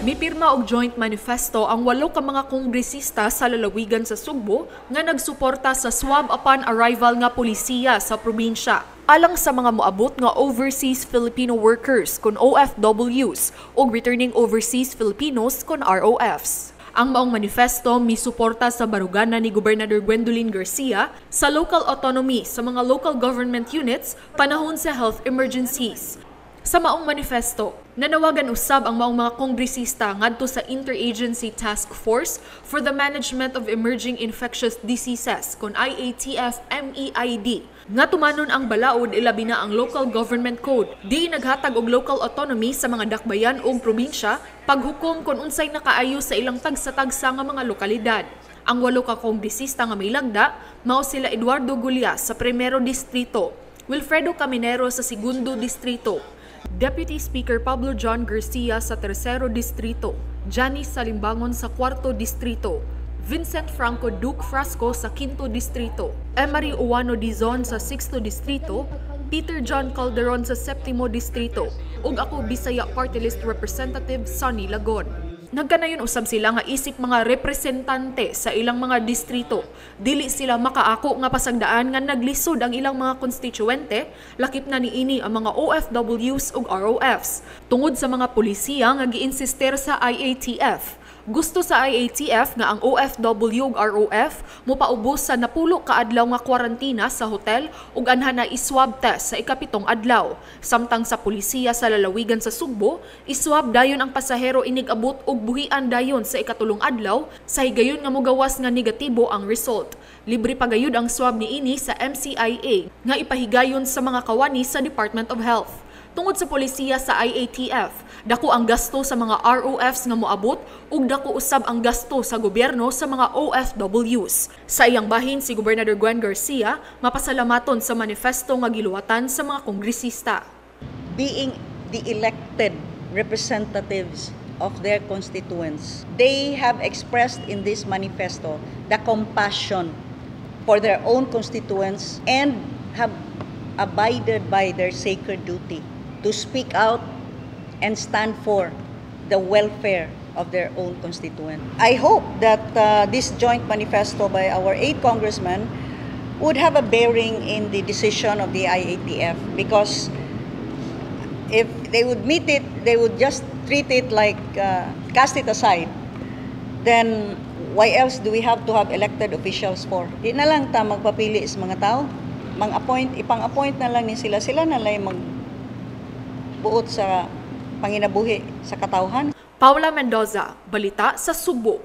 Mipirma og joint manifesto ang 8 ka mga kongresista sa lalawigan sa Sugbo nga nagsuporta sa swab upon arrival nga pulisiya sa probinsya alang sa mga moabot nga overseas Filipino workers kun OFWs ug returning overseas Filipinos kun ROFs. Ang maong manifesto misuporta sa barugana ni Gobernador Gwendolyn Garcia sa local autonomy sa mga local government units panahon sa health emergencies. Sa maong manifesto, nanawagan usab ang maong mga kongresista ngadto sa Interagency Task Force for the Management of Emerging Infectious Diseases kon IATF-MEID nga tumanon ang balaod ilabi na ang local government code di naghatag og local autonomy sa mga dakbayan o probinsya paghukom kon unsay nakaayo sa ilang tagsa-tagsa nga mga lokalidad. Ang 8 ka kongresista nga may lagda mao sila Eduardo Gulia sa Primero Distrito, Wilfredo Caminero sa Segundo Distrito, Deputy Speaker Pablo John Garcia sa Tercero Distrito, Janice Salimbangon sa Cuarto Distrito, Vincent Franco Duque Frasco sa Quinto Distrito, Emery Uwano Dizon sa Sixto Distrito, Peter John Calderon sa Septimo Distrito, ug ako Bisaya Party List Representative Sonny Lagon. Nagkanayon usab sila nga isip mga representante sa ilang mga distrito. Dili sila makaako nga pasagdaan nga naglisod ang ilang mga konstituente, lakip na niini ang mga OFWs ug ROFs. Tungod sa mga pulisiya nga giinsister sa IATF. Gusto sa IATF nga ang OFW ug ROF mopaubos sa napulo ka adlaw nga kwarantina sa hotel ug anhan na iswab test sa ikapitong adlaw. Samtang sa pulisiya sa lalawigan sa Sugbo, iswab dayon ang pasahero inig-abot ug buhian dayon sa ikatulong adlaw sa higayon nga mogawas nga negatibo ang result. Libre pagayud ang swab niini sa MCIA nga ipahigayon sa mga kawani sa Department of Health. Tungod sa polisiya sa IATF, dako ang gasto sa mga ROFs nga moabot ug dako usab ang gasto sa gobyerno sa mga OFWs. Sa iyang bahin si Gobernador Gwen Garcia mapasalamaton sa manifesto nga giluwatan sa mga kongresista. Being the elected representatives of their constituents, they have expressed in this manifesto the compassion for their own constituents and have abided by their sacred duty to speak out and stand for the welfare of their own constituent. I hope that this joint manifesto by our 8 congressmen would have a bearing in the decision of the IATF, because if they would meet it, they would just treat it like cast it aside. Then why else do we have to have elected officials for? Di na lang ta magpapili sa mga tao, ipang-appoint na lang ni sila na lang magbuot sa panginabuhi sa katawhan. Paula Mendoza, Balita sa Sugbo.